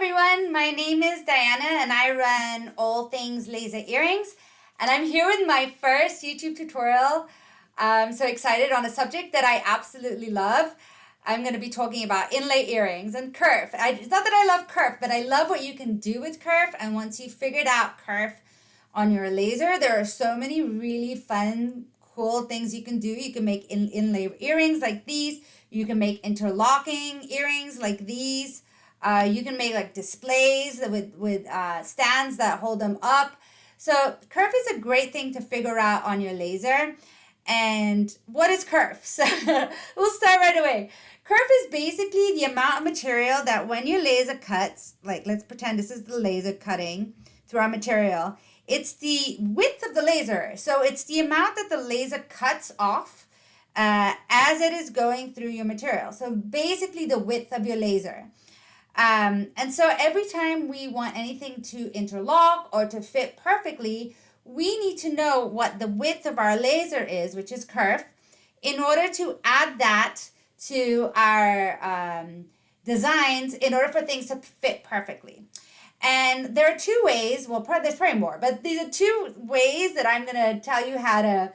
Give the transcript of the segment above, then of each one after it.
everyone, my name is Diana and I run all things laser earrings, and I'm here with my first YouTube tutorial. I'm so excited on a subject that I absolutely love. I'm going to be talking about inlay earrings and Kerf. It's not that I love Kerf, but I love what you can do with Kerf, and once you've figured out Kerf on your laser, there are so many really fun, cool things you can do. You can make inlay earrings like these. You can make interlocking earrings like these. You can make like displays with stands that hold them up. So Kerf is a great thing to figure out on your laser. And what is Kerf? So we'll start right away. Kerf is basically the amount of material that when your laser cuts, like let's pretend this is the laser cutting through our material, it's the width of the laser. So it's the amount that the laser cuts off as it is going through your material. So basically the width of your laser. And so every time we want anything to interlock or to fit perfectly, we need to know what the width of our laser is, which is Kerf, in order to add that to our designs in order for things to fit perfectly. And there are two ways, well, there's probably more, but these are two ways that I'm going to tell you how to,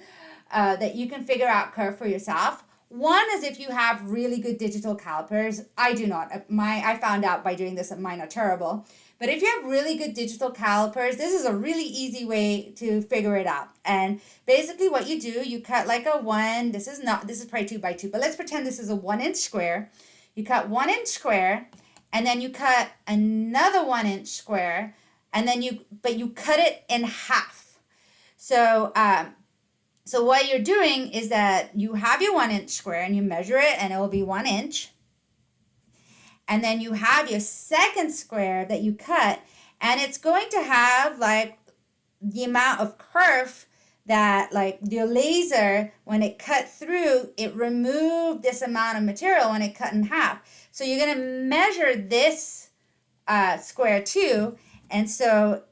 that you can figure out Kerf for yourself. One is if you have really good digital calipers. I do not. I found out by doing this that mine are terrible. But if you have really good digital calipers, this is a really easy way to figure it out. And basically what you do, you cut like a one, this is probably 2 by 2, but let's pretend this is a 1-inch square. You cut 1-inch square, and then you cut another 1-inch square, and then you cut it in half. So what you're doing is that you have your 1-inch square and you measure it and it will be 1 inch. And then you have your second square that you cut, and it's going to have like the amount of kerf that like your laser, when it cut through, it removed this amount of material when it cut in half. So you're going to measure this square too. And so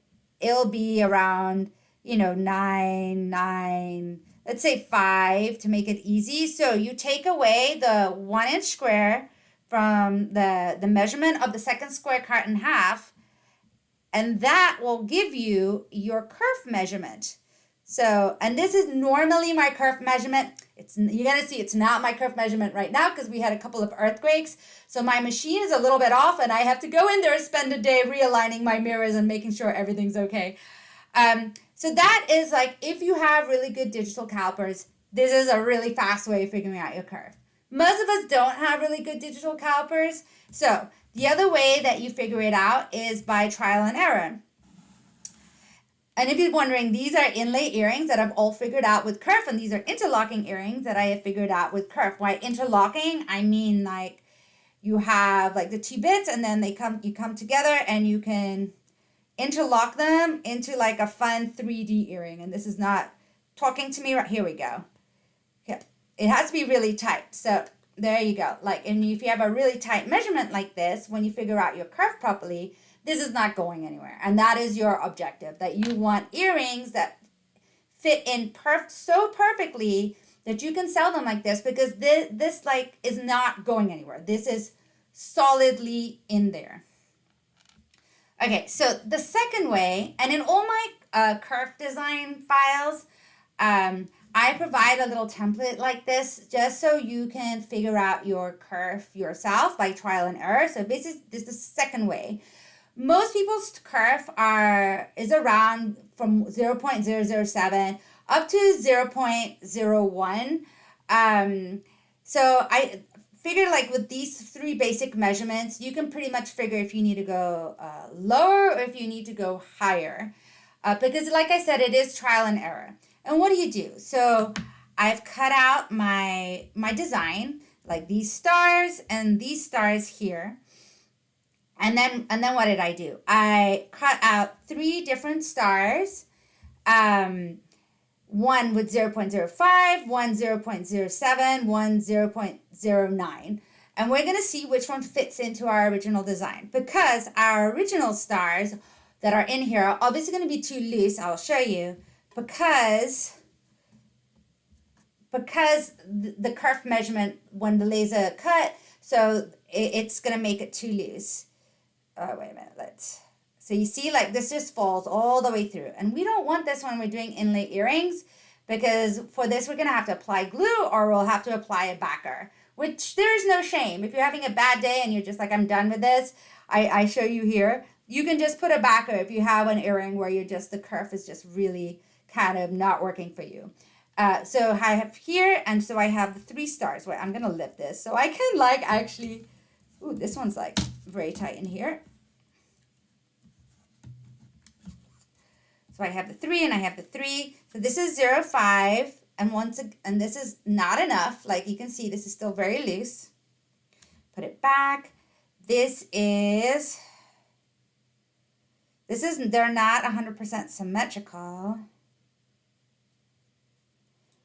it'll be around, 9, let's say 5 to make it easy. So you take away the 1-inch square from the measurement of the second square cut in half, and that will give you your kerf measurement. So, and this is normally my kerf measurement. You're going to see it's not my kerf measurement right now because we had a couple of earthquakes. So my machine is a little bit off and I have to go in there and spend a day realigning my mirrors and making sure everything's okay. So that is like, if you have really good digital calipers, this is a really fast way of figuring out your kerf. Most of us don't have really good digital calipers. So the other way that you figure it out is by trial and error. And if you're wondering, these are inlay earrings that I've all figured out with Kerf, and these are interlocking earrings that I have figured out with Kerf. Why interlocking? I mean like you have like the 2 bits and then you come together and you can interlock them into like a fun 3D earring. And this is not talking to me right here. We go. Okay. It has to be really tight. So there you go. Like, and if you have a really tight measurement like this, when you figure out your kerf properly, this is not going anywhere. And that is your objective, that you want earrings that fit in so perfectly that you can sell them like this, because this like is not going anywhere. This is solidly in there. Okay, so the second way, and in all my kerf design files, I provide a little template like this just so you can figure out your kerf yourself by trial and error. So this is the second way. Most people's kerf is around from 0.007 up to 0.01. So I figure like with these 3 basic measurements, you can pretty much figure if you need to go lower or if you need to go higher. Because like I said, it is trial and error. And what do you do? So I've cut out my design, like these stars and these stars here. And then what did I do? I cut out 3 different stars. One with 0.05, one 0.07, one 0.09. And we're going to see which one fits into our original design, because our original stars that are in here are obviously going to be too loose. I'll show you, because the kerf measurement when the laser cut, so it's going to make it too loose. oh, wait a minute, so you see like this just falls all the way through. And we don't want this when we're doing inlay earrings, because for this we're gonna have to apply glue or we'll have to apply a backer, which there's no shame. If you're having a bad day and you're just like, I'm done with this, I show you here. You can just put a backer if you have an earring where you're just, the kerf is just really kind of not working for you. So I have here, and so I have the 3 stars. Wait, I'm gonna lift this so I can like actually, ooh, this one's like very tight in here. So I have the 3 and I have the 3. So this is 0, 5, and this is not enough. Like you can see, this is still very loose. Put it back. They're not 100% symmetrical.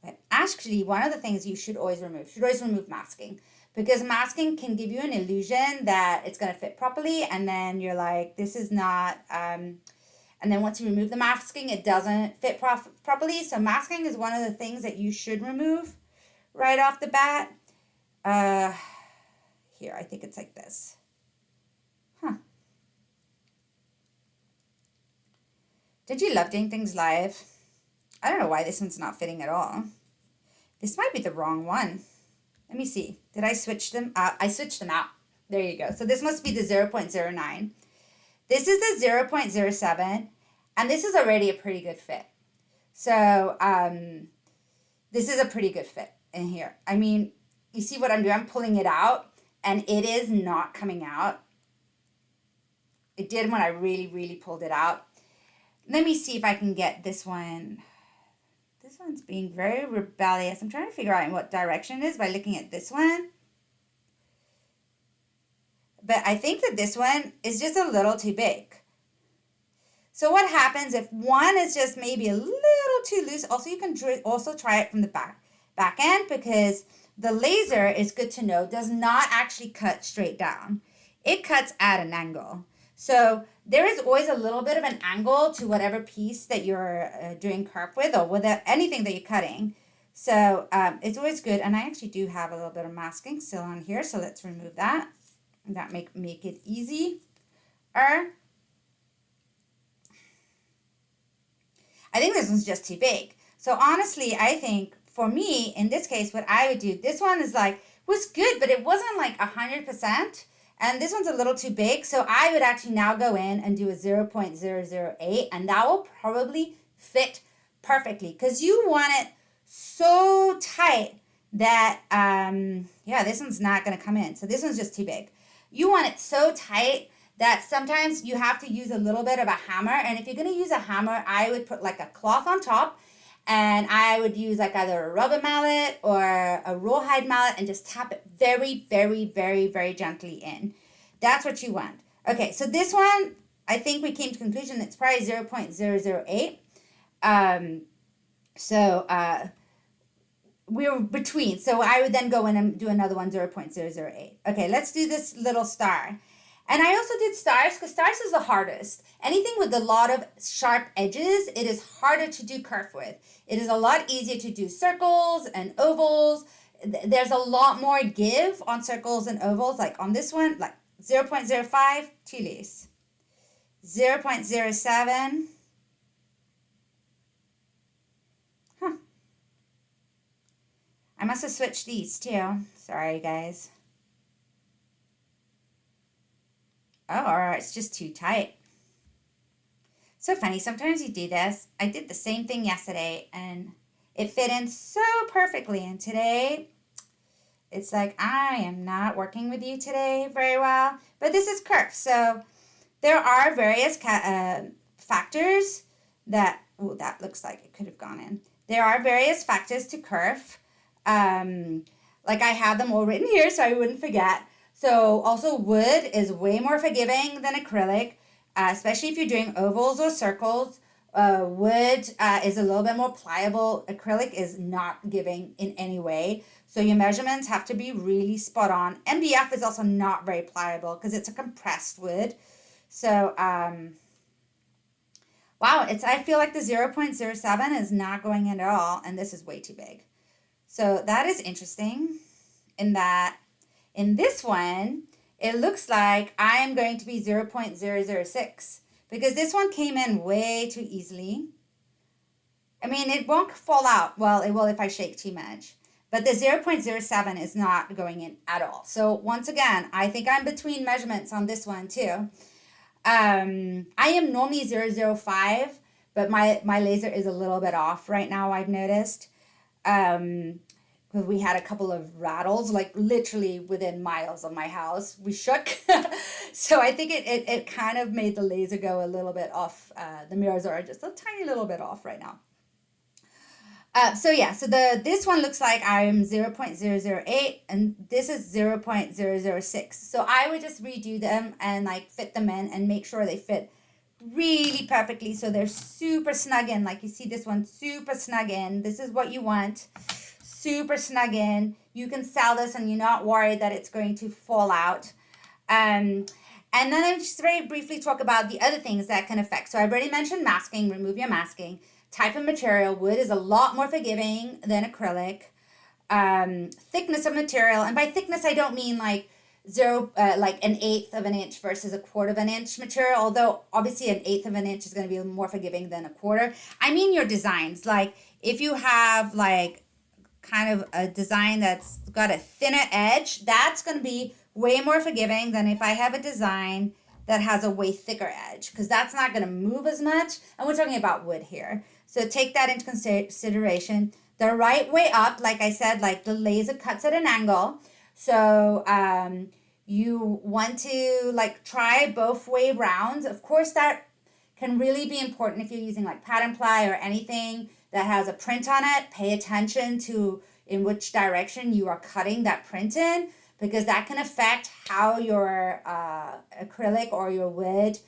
But actually, one of the things you should always remove masking, because masking can give you an illusion that it's going to fit properly, and then you're like, this is not, and then once you remove the masking, it doesn't fit properly. So masking is one of the things that you should remove right off the bat. Here, I think it's like this. Huh. Did you love doing things live? I don't know why this one's not fitting at all. This might be the wrong one. Let me see. Did I switch them out? I switched them out. There you go. So this must be the 0.09. This is the 0.07, and this is already a pretty good fit. So this is a pretty good fit in here. I mean, you see what I'm doing? I'm pulling it out, and it is not coming out. It did when I really, really pulled it out. Let me see if I can get this one. This one's being very rebellious. I'm trying to figure out in what direction it is by looking at this one. But I think that this one is just a little too big. So what happens if one is just maybe a little too loose? Also, you can also try it from the back end, because the laser, is good to know, does not actually cut straight down. It cuts at an angle. So there is always a little bit of an angle to whatever piece that you're doing kerf with, or with anything that you're cutting. So it's always good. And I actually do have a little bit of masking still on here, so let's remove that. That make it easy. I think this one's just too big. So honestly, I think for me, in this case, what I would do, this one is like, was good, but it wasn't like 100%. And this one's a little too big. So I would actually now go in and do a 0.008, and that will probably fit perfectly, because you want it so tight that, yeah, this one's not going to come in. So this one's just too big. You want it so tight that sometimes you have to use a little bit of a hammer. And if you're going to use a hammer, I would put like a cloth on top, and I would use like either a rubber mallet or a rawhide mallet and just tap it very, very, very, very gently in. That's what you want. Okay, so this one, I think we came to conclusion it's probably 0.008. We were between. So I would then go in and do another one, 0.008. Okay, let's do this little star. And I also did stars, because stars is the hardest. Anything with a lot of sharp edges, it is harder to do kerf with. It is a lot easier to do circles and ovals. There's a lot more give on circles and ovals. Like on this one, like 0.05, too loose. 0.07. I must have switched these too. Sorry, guys. Oh, or it's just too tight. So funny. Sometimes you do this. I did the same thing yesterday, and it fit in so perfectly. And today, it's like, I am not working with you today very well. But this is kerf. So there are various factors that, oh, that looks like it could have gone in. There are various factors to kerf. Like I have them all written here so I wouldn't forget. So also wood is way more forgiving than acrylic, especially if you're doing ovals or circles. Wood is a little bit more pliable. Acrylic is not giving in any way. So your measurements have to be really spot on. MDF is also not very pliable because it's a compressed wood. So, wow, I feel like the 0.07 is not going in at all, and this is way too big. So that is interesting in that in this one, it looks like I'm going to be 0.006 because this one came in way too easily. I mean, it won't fall out. Well, it will if I shake too much. But the 0.07 is not going in at all. So once again, I think I'm between measurements on this one too. I am normally 0.005, but my laser is a little bit off right now, I've noticed. Because we had a couple of rattles, like literally within miles of my house. We shook. So I think it kind of made the laser go a little bit off. The mirrors are just a tiny little bit off right now. So yeah, so this one looks like I'm 0.008 and this is 0.006. So I would just redo them and like fit them in and make sure they fit really perfectly so they're super snug in. Like you see this one super snug in. This is what you want. Super snug in. You can sell this and you're not worried that it's going to fall out. And then I'll just very briefly talk about the other things that can affect. So I've already mentioned masking, remove your masking. Type of material, wood is a lot more forgiving than acrylic. Thickness of material, and by thickness I don't mean like like 1/8 of an inch versus 1/4 of an inch material, although obviously 1/8 of an inch is going to be more forgiving than 1/4. I mean your designs, like if you have like kind of a design that's got a thinner edge, that's going to be way more forgiving than if I have a design that has a way thicker edge, because that's not going to move as much. And we're talking about wood here. So take that into consideration. The right way up, like I said, like the laser cuts at an angle. So you want to like try both way rounds. Of course, that can really be important if you're using like pattern ply or anything that has a print on it. Pay attention to in which direction you are cutting that print in, because that can affect how your acrylic or your wood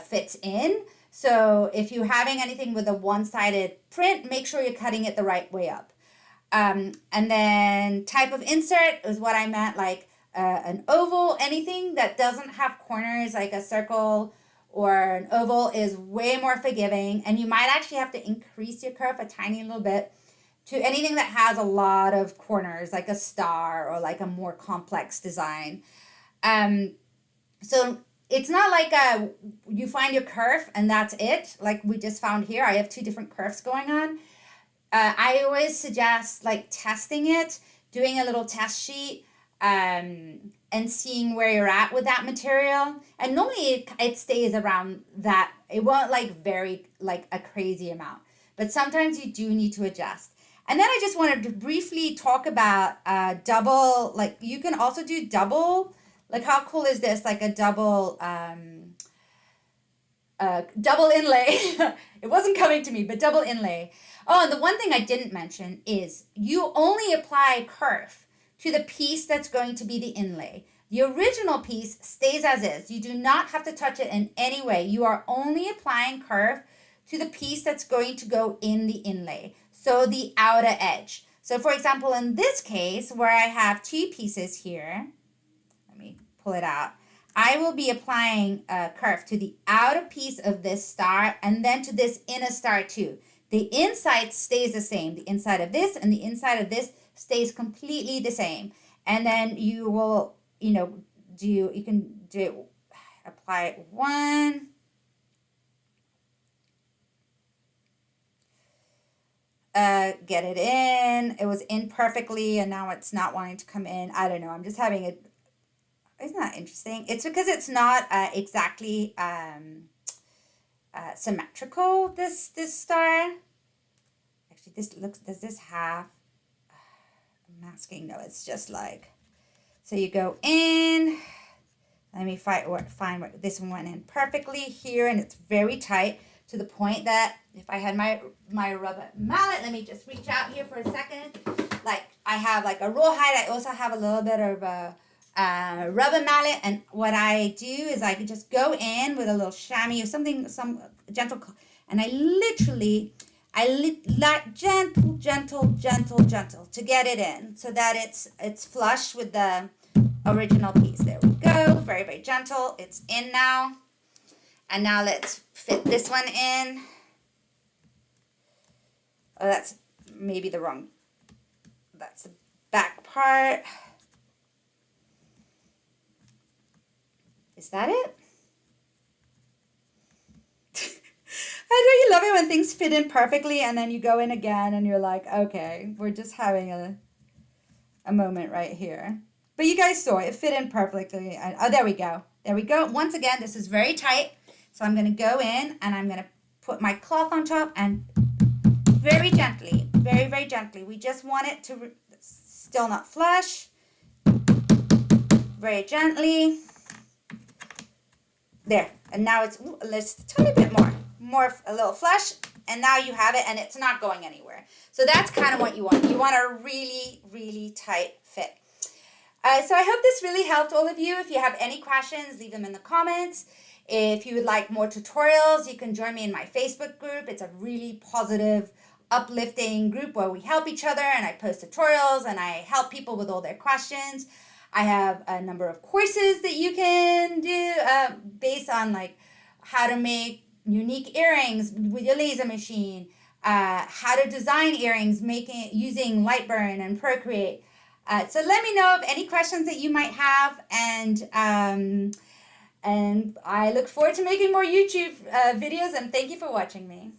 fits in. So if you're having anything with a one-sided print, make sure you're cutting it the right way up. And then type of insert is what I meant, like an oval, anything that doesn't have corners, like a circle or an oval is way more forgiving. And you might actually have to increase your kerf a tiny little bit to anything that has a lot of corners, like a star or like a more complex design. So it's not like you find your kerf and that's it. Like we just found here, I have 2 different kerfs going on. I always suggest like testing it, doing a little test sheet, and seeing where you're at with that material. And normally it stays around that. It won't like vary like a crazy amount, but sometimes you do need to adjust. And then I just wanted to briefly talk about double, like you can also do double, like how cool is this? Like a double inlay. It wasn't coming to me, but double inlay. Oh, and the one thing I didn't mention is you only apply kerf to the piece that's going to be the inlay. The original piece stays as is. You do not have to touch it in any way. You are only applying kerf to the piece that's going to go in the inlay. So the outer edge. So for example, in this case, where I have 2 pieces here, let me pull it out. I will be applying kerf to the outer piece of this star and then to this inner star too. The inside stays the same. The inside of this and the inside of this stays completely the same. And then you will, you can apply 1, get it in. It was in perfectly and now it's not wanting to come in. I don't know. I'm just having it. Isn't that interesting? It's because it's not exactly symmetrical, this star. Actually, does this have masking? No, it's just like, so you go in. Let me find what this one went in perfectly here, and it's very tight to the point that if I had my rubber mallet, let me just reach out here for a second. Like I have like a rawhide. I also have a little bit of a rubber mallet, and what I do is I can just go in with a little chamois or something, some gentle, and I literally, like gentle to get it in so that it's flush with the original piece. There we go. Very, very gentle. It's in now. And now let's fit this one in. Oh, that's maybe the wrong, that's the back part. Is that it? I know you love it when things fit in perfectly and then you go in again and you're like, okay, we're just having a moment right here. But you guys saw it fit in perfectly. Oh, there we go. There we go. Once again, this is very tight. So I'm going to go in and I'm going to put my cloth on top and very gently, very, very gently. We just want it to still not flush. Very gently. There. And now it's just a tiny bit more a little flush. And now you have it and it's not going anywhere. So that's kind of what you want. You want a really, really tight fit. So I hope this really helped all of you. If you have any questions, leave them in the comments. If you would like more tutorials, you can join me in my Facebook group. It's a really positive, uplifting group where we help each other and I post tutorials and I help people with all their questions. I have a number of courses that you can do based on like how to make unique earrings with your laser machine, how to design earrings using LightBurn and Procreate. So let me know of any questions that you might have, and I look forward to making more YouTube videos, and thank you for watching me.